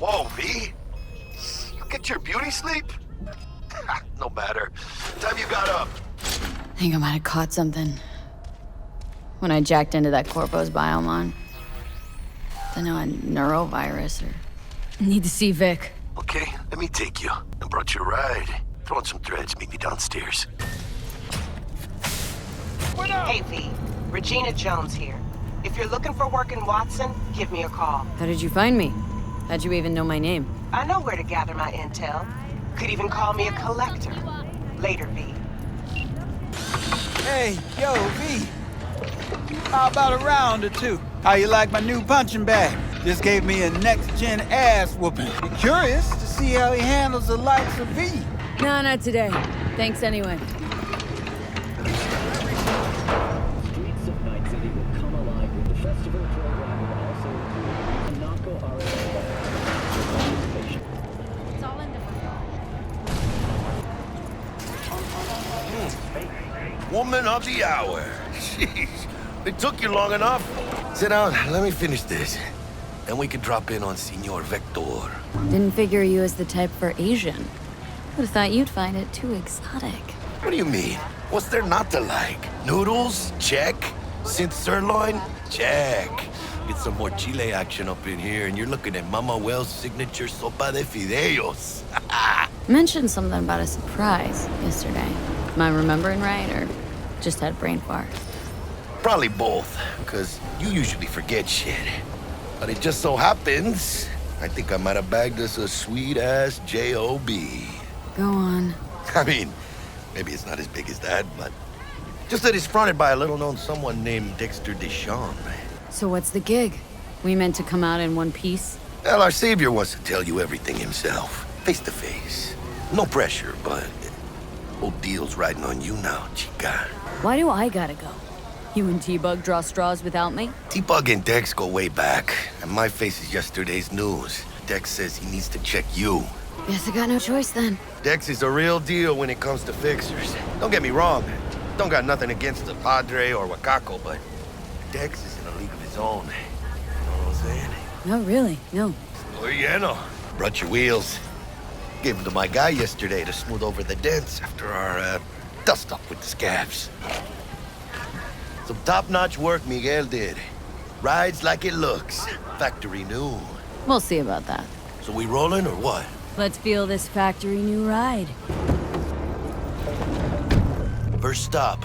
Whoa, V? You get your beauty sleep? No matter. Time you got up. I think I might have caught something when I jacked into that Corpo's biomon. Don't know, a neurovirus or... Need to see Vic. Okay, let me take you. I brought you a ride. Throw on some threads, meet me downstairs. Hey, V. Regina Jones here. If you're looking for work in Watson, give me a call. How did you find me? How'd you even know my name? I know where to gather my intel. Could even call me a collector. Later, V. Hey, yo, V. How about a round or two? How you like my new punching bag? Just gave me a next-gen ass whooping. Curious to see how he handles the likes of V. No, not today. Thanks anyway. Streets of Night City will come alive with the festival program will also include Monaco participation. It's all in the Woman of the hour. Jeez, it took you long enough. Sit down, let me finish this. Then we can drop in on Senor Vector. Didn't figure you as the type for Asian. Would've thought you'd find it too exotic. What do you mean? What's there not to like? Noodles? Check. Synth sirloin? Check. Get some more Chile action up in here, and you're looking at Mama Wells' signature sopa de fideos. Mentioned something about a surprise yesterday. Am I remembering right, or just had a brain fart? Probably both, because you usually forget shit. But it just so happens, I think I might have bagged us a sweet-ass J.O.B. Go on. I mean, maybe it's not as big as that, but just that it's fronted by a little-known someone named Dexter Deshawn. So what's the gig? We meant to come out in one piece? Well, our savior wants to tell you everything himself, face to face. No pressure, but whole deal's riding on you now, chica. Why do I gotta go? You and T-Bug draw straws without me? T-Bug and Dex go way back, and my face is yesterday's news. Dex says he needs to check you. Guess I got no choice then. Dex is a real deal when it comes to fixers. Don't get me wrong, don't got nothing against the Padre or Wakako, but Dex is in a league of his own. You know what I'm saying? No, really, no. Oh, yeah, no. Brought your wheels. Gave them to my guy yesterday to smooth over the dents after our, dust-up with the scabs. Some top-notch work Miguel did. Rides like it looks. Factory new. We'll see about that. So we rolling or what? Let's feel this factory new ride. First stop.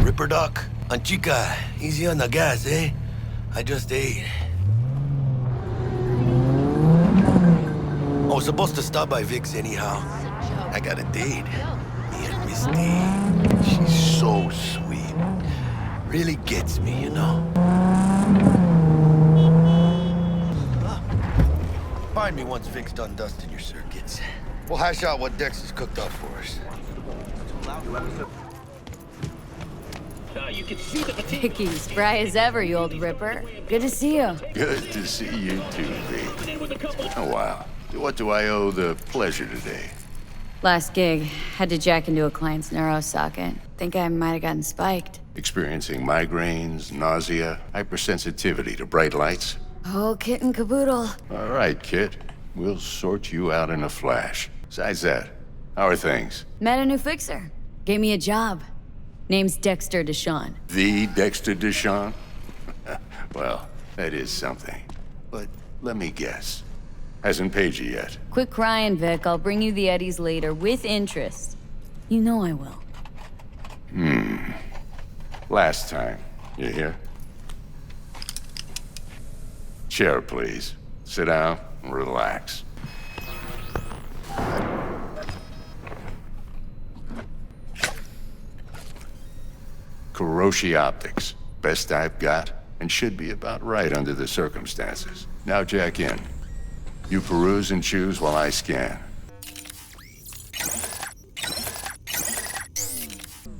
Ripper Duck. Anchica, easy on the gas, eh? I just ate. I was supposed to stop by Vic's anyhow. I got a date. Me and Misty. She's so sweet. Really gets me, you know? Find me once Vic's done dusting your circuits. We'll hash out what Dex has cooked up for us. You can see the Vicky, spry as ever, you old ripper. Good to see you. Good to see you too, V. Oh, wow. What do I owe the pleasure today? Last gig, had to jack into a client's neuro socket. Think I might have gotten spiked. Experiencing migraines, nausea, hypersensitivity to bright lights? Oh, kit and caboodle. All right, kid. We'll sort you out in a flash. Besides that, how are things? Met a new fixer. Gave me a job. Name's Dexter Deshawn. The Dexter Deshawn? Well, that is something. But let me guess. Hasn't paid you yet. Quit crying, Vic. I'll bring you the eddies later, with interest. You know I will. Last time. You hear? Chair, please. Sit down and relax. Kuroshi Optics. Best I've got, and should be about right under the circumstances. Now jack in. You peruse and choose while I scan.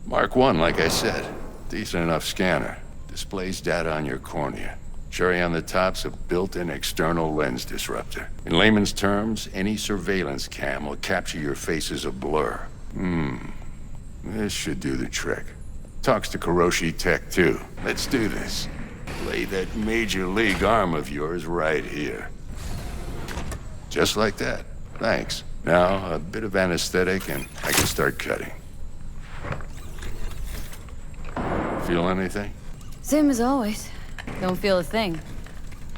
Mark 1, like I said. Decent enough scanner. Displays data on your cornea. Cherry on the top's a built-in external lens disruptor. In layman's terms, any surveillance cam will capture your face as a blur. This should do the trick. Talks to Kuroshi Tech, too. Let's do this. Lay that major league arm of yours right here. Just like that. Thanks. Now, a bit of anesthetic and I can start cutting. Feel anything? Same as always. Don't feel a thing.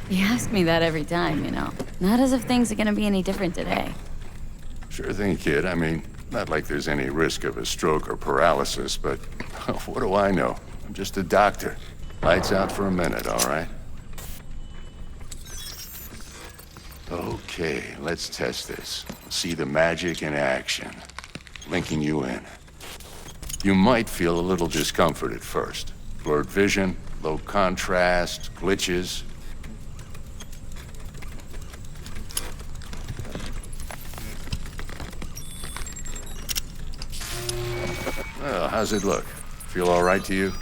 You ask me that every time, you know. Not as if things are gonna be any different today. Sure thing, kid. I mean, not like there's any risk of a stroke or paralysis, but what do I know? I'm just a doctor. Lights out for a minute, all right? Okay, let's test this. See the magic in action. Linking you in. You might feel a little discomfort at first. Blurred vision, low contrast, glitches. Well, how's it look? Feel all right to you?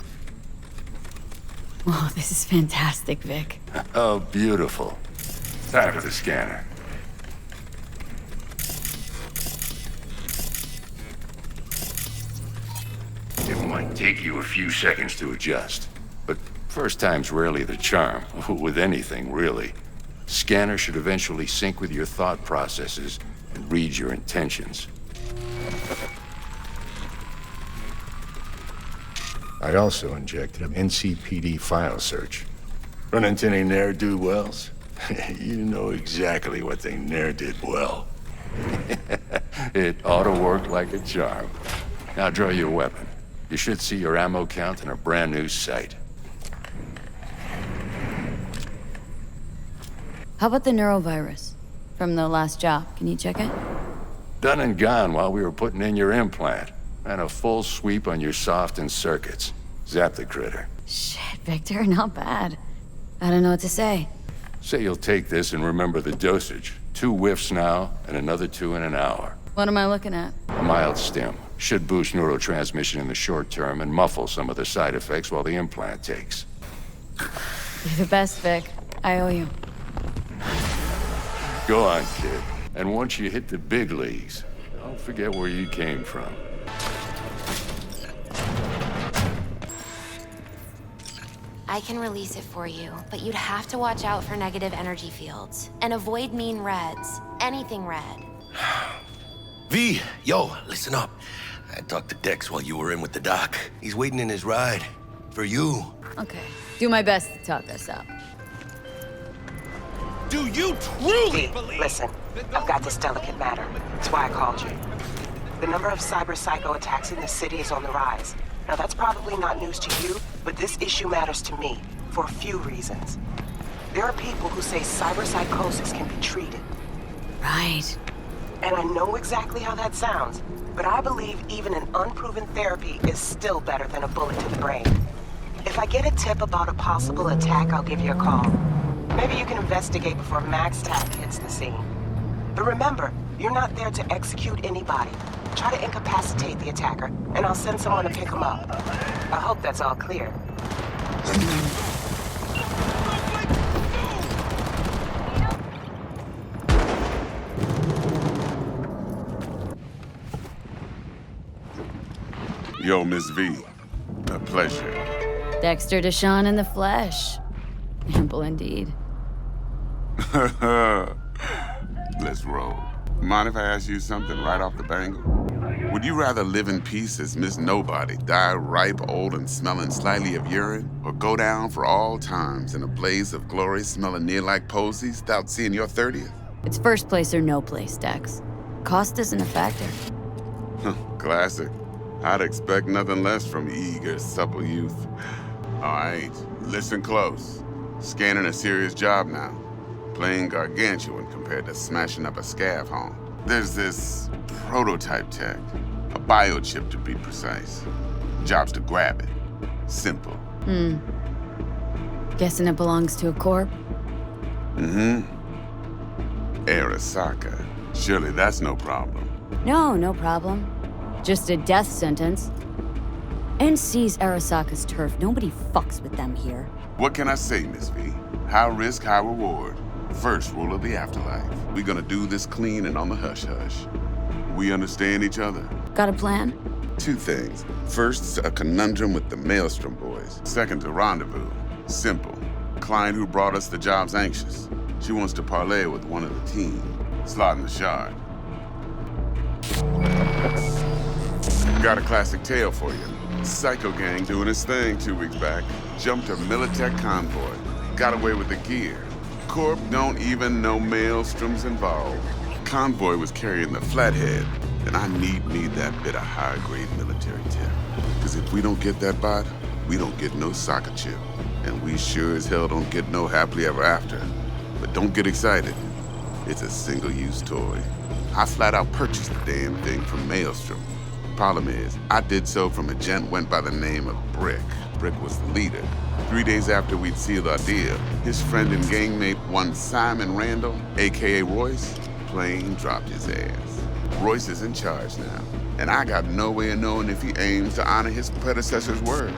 Oh, this is fantastic, Vic. Oh, beautiful. Time for the scanner. It might take you a few seconds to adjust, but first time's rarely the charm, with anything, really. Scanner should eventually sync with your thought processes and read your intentions. I also injected an NCPD file search. Run into any ne'er-do-wells? You know exactly what they ne'er did well. It ought to work like a charm. Now draw your weapon. You should see your ammo count in a brand new sight. How about the neurovirus? From the last job, can you check it? Done and gone while we were putting in your implant. And a full sweep on your soft and circuits. Zap the critter. Shit, Victor, not bad. I don't know what to say. Say you'll take this and remember the dosage. 2 whiffs now, and another 2 in an hour. What am I looking at? A mild stim. Should boost neurotransmission in the short term and muffle some of the side effects while the implant takes. You're the best, Vic. I owe you. Go on, kid. And once you hit the big leagues, don't forget where you came from. I can release it for you, but you'd have to watch out for negative energy fields. And avoid mean reds. Anything red. V, yo, listen up. I talked to Dex while you were in with the doc. He's waiting in his ride. For you. Okay. Do my best to talk us up. Do you truly V, listen. I've got this delicate matter. That's why I called you. The number of cyber psycho attacks in the city is on the rise. Now, that's probably not news to you, but this issue matters to me for a few reasons. There are people who say cyber psychosis can be treated. Right. And I know exactly how that sounds, but I believe even an unproven therapy is still better than a bullet to the brain. If I get a tip about a possible attack, I'll give you a call. Maybe you can investigate before MaxTac hits the scene. But remember, you're not there to execute anybody. Try to incapacitate the attacker, and I'll send someone to pick him up. I hope that's all clear. Yo, Miss V. A pleasure. Dexter Deshawn in the flesh. Ample indeed. Let's roll. Mind if I ask you something right off the bangle? Would you rather live in peace as Miss Nobody, die ripe, old, and smelling slightly of urine, or go down for all times in a blaze of glory smelling near like posies without seeing your 30th? It's first place or no place, Dex. Cost isn't a factor. Classic. I'd expect nothing less from eager, supple youth. All right, listen close. Scanning a serious job now. Playing gargantuan compared to smashing up a scav home. There's this prototype tech, a biochip to be precise. Job's to grab it. Simple. Guessing it belongs to a corp? Arasaka. Surely that's no problem. No, no problem. Just a death sentence. NC's Arasaka's turf. Nobody fucks with them here. What can I say, Miss V? High risk, high reward. First rule of the afterlife. We're gonna do this clean and on the hush-hush. We understand each other? Got a plan? 2 things. First, a conundrum with the Maelstrom boys. Second, a rendezvous. Simple. Client who brought us the job's anxious. She wants to parlay with one of the team. slotting the shard. Got a classic tale for you. Psycho gang doing his thing 2 weeks back. Jumped a Militech convoy. Got away with the gear. Corp don't even know Maelstrom's involved. Convoy was carrying the flathead, and I need me that bit of high-grade military tip. Because if we don't get that bot, we don't get no soccer chip. And we sure as hell don't get no happily ever after. But don't get excited. It's a single-use toy. I flat out purchased the damn thing from Maelstrom. Problem is, I did so from a gent went by the name of Brick. Brick was the leader. 3 days after we'd sealed our deal, his friend and gangmate, one Simon Randall, aka Royce, plain dropped his ass. Royce is in charge now, and I got no way of knowing if he aims to honor his predecessor's word.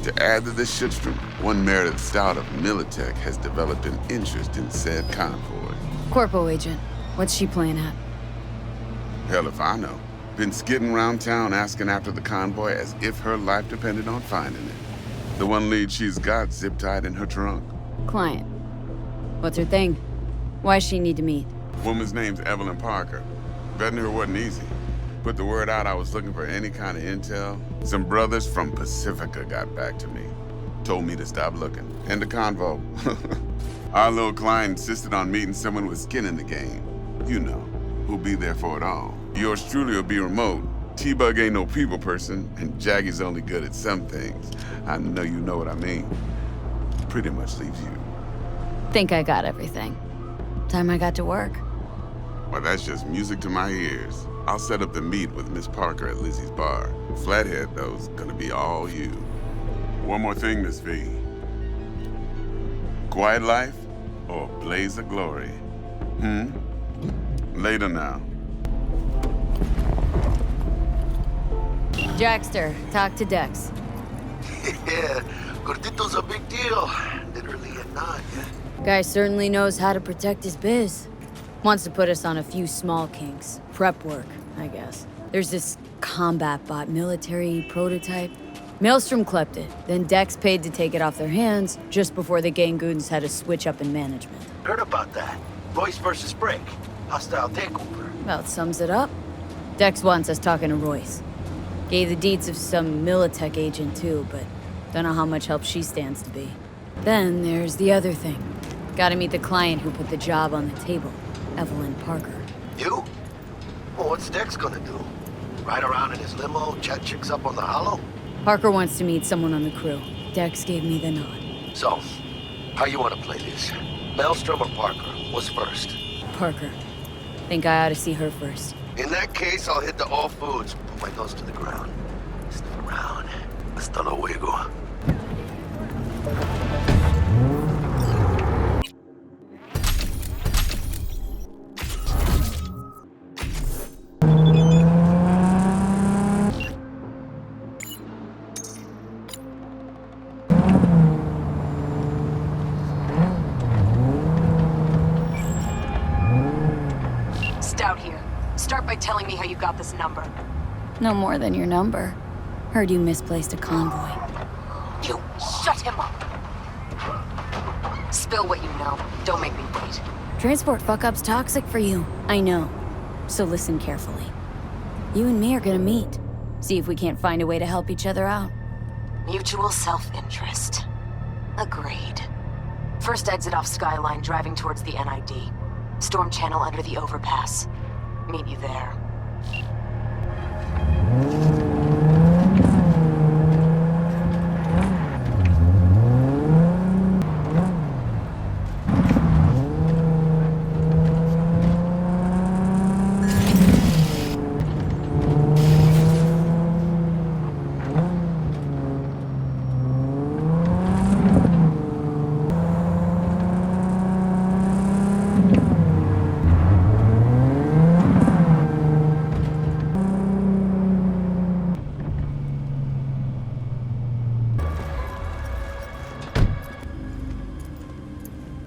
To add to this shitstrom, one Meredith Stout of Militech has developed an interest in said convoy. Corpo agent. What's she playing at? Hell if I know. Been skidding around town asking after the convoy as if her life depended on finding it. The one lead she's got zip-tied in her trunk. Client. What's her thing? Why's she need to meet? Woman's name's Evelyn Parker. Betting her wasn't easy. Put the word out I was looking for any kind of intel. Some brothers from Pacifica got back to me. Told me to stop looking. And the convo. Our little client insisted on meeting someone with skin in the game. You know, who'll be there for it all. Yours truly will be remote. T-Bug ain't no people person, and Jaggy's only good at some things. I know you know what I mean. Pretty much leaves you. Think I got everything. Time I got to work. Well, that's just music to my ears. I'll set up the meet with Miss Parker at Lizzie's bar. Flathead, though's gonna be all you. One more thing, Miss V. Quiet life or blaze of glory? Later now. Jackster, talk to Dex. Yeah, Gordito's a big deal. Literally a nod. Guy certainly knows how to protect his biz. Wants to put us on a few small kinks. Prep work, I guess. There's this combat bot military prototype. Maelstrom clept it, then Dex paid to take it off their hands just before the Gangoons had a switch up in management. Heard about that. Royce versus Brick. Hostile takeover. About sums it up. Dex wants us talking to Royce. Gave the deeds of some Militech agent too, but don't know how much help she stands to be. Then there's the other thing. Gotta meet the client who put the job on the table, Evelyn Parker. You? Well, what's Dex gonna do? Ride around in his limo, chat chicks up on the hollow? Parker wants to meet someone on the crew. Dex gave me the nod. So, how you wanna play this? Maelstrom or Parker? What's first? Parker. Think I ought to see her first. In that case, I'll hit the all foods. Put my nose to the ground. Sniff around. Hasta luego. Stout here. Start by telling me how you got this number. No more than your number. Heard you misplaced a convoy. You shut him up. Spill what you know. Don't make me wait. Transport fuck-up's toxic for you. I know. So listen carefully. You and me are gonna meet. See if we can't find a way to help each other out. Mutual self-interest. Agreed. First exit off Skyline, driving towards the NID. Storm channel under the overpass. Meet you there.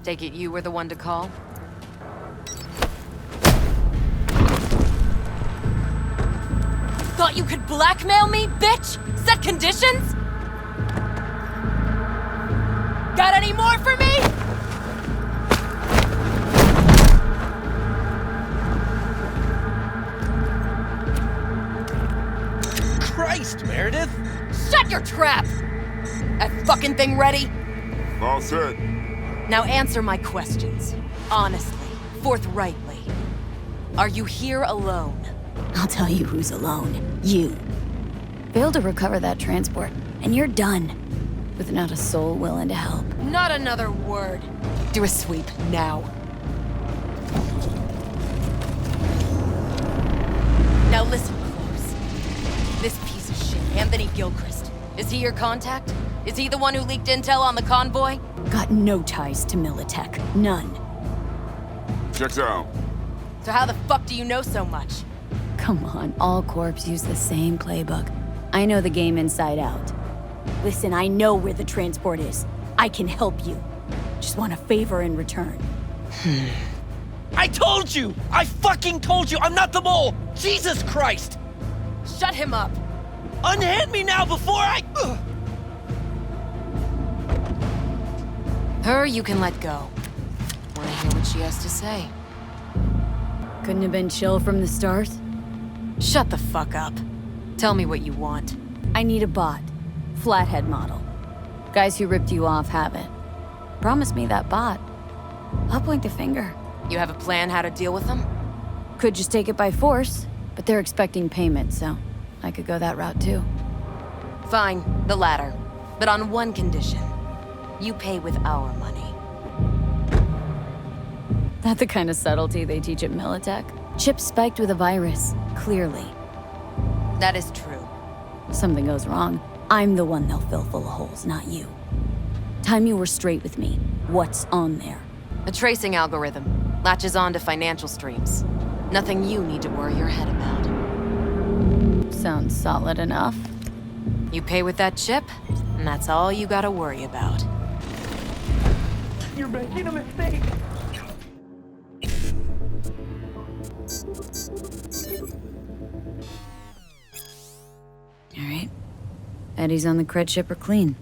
Take it you were the one to call? Thought you could blackmail me, bitch? Set conditions? Got any more for me? got your trap! That fucking thing ready? All set. Now answer my questions. Honestly, forthrightly. Are you here alone? I'll tell you who's alone. You. Fail to recover that transport, and you're done. With not a soul willing to help. Not another word. Do a sweep, now. Now listen close. This piece of shit, Anthony Gilchrist. Is he your contact? Is he the one who leaked intel on the convoy? Got no ties to Militech. None. Checks out. So how the fuck do you know so much? Come on, all corps use the same playbook. I know the game inside out. Listen, I know where the transport is. I can help you. Just want a favor in return. I told you! I fucking told you! I'm not the mole! Jesus Christ! Shut him up! Unhand me now before I... Ugh. Her you can let go. Wanna hear what she has to say? Couldn't have been chill from the start? Shut the fuck up. Tell me what you want. I need a bot. Flathead model. Guys who ripped you off have it. Promise me that bot. I'll point the finger. You have a plan how to deal with them? Could just take it by force, but they're expecting payment, so I could go that route too. Fine, the latter. But on one condition. You pay with our money. That the kind of subtlety they teach at Militech? Chips spiked with a virus, clearly. That is true. Something goes wrong, I'm the one they'll fill full of holes, not you. Time you were straight with me. What's on there? A tracing algorithm. Latches on to financial streams. Nothing you need to worry your head about. Sounds solid enough. You pay with that chip, and that's all you gotta worry about. You're making a mistake! All right. Eddie's on the cred ship are clean.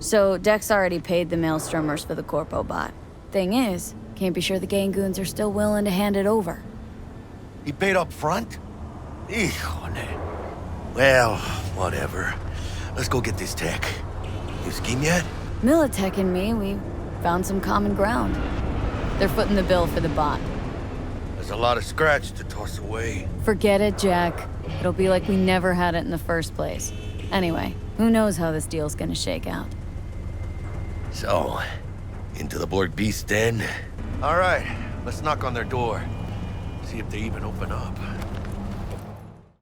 So, Dex already paid the Maelstromers for the Corpo bot. Thing is, can't be sure the Gangoons are still willing to hand it over. He paid up front? Híjole. Well, whatever. Let's go get this tech. You scheme yet? Militech and me, we found some common ground. They're footing the bill for the bot. There's a lot of scratch to toss away. Forget it, Jack. It'll be like we never had it in the first place. Anyway, who knows how this deal's gonna shake out. So, into the Borg Beast den? All right, let's knock on their door. See if they even open up.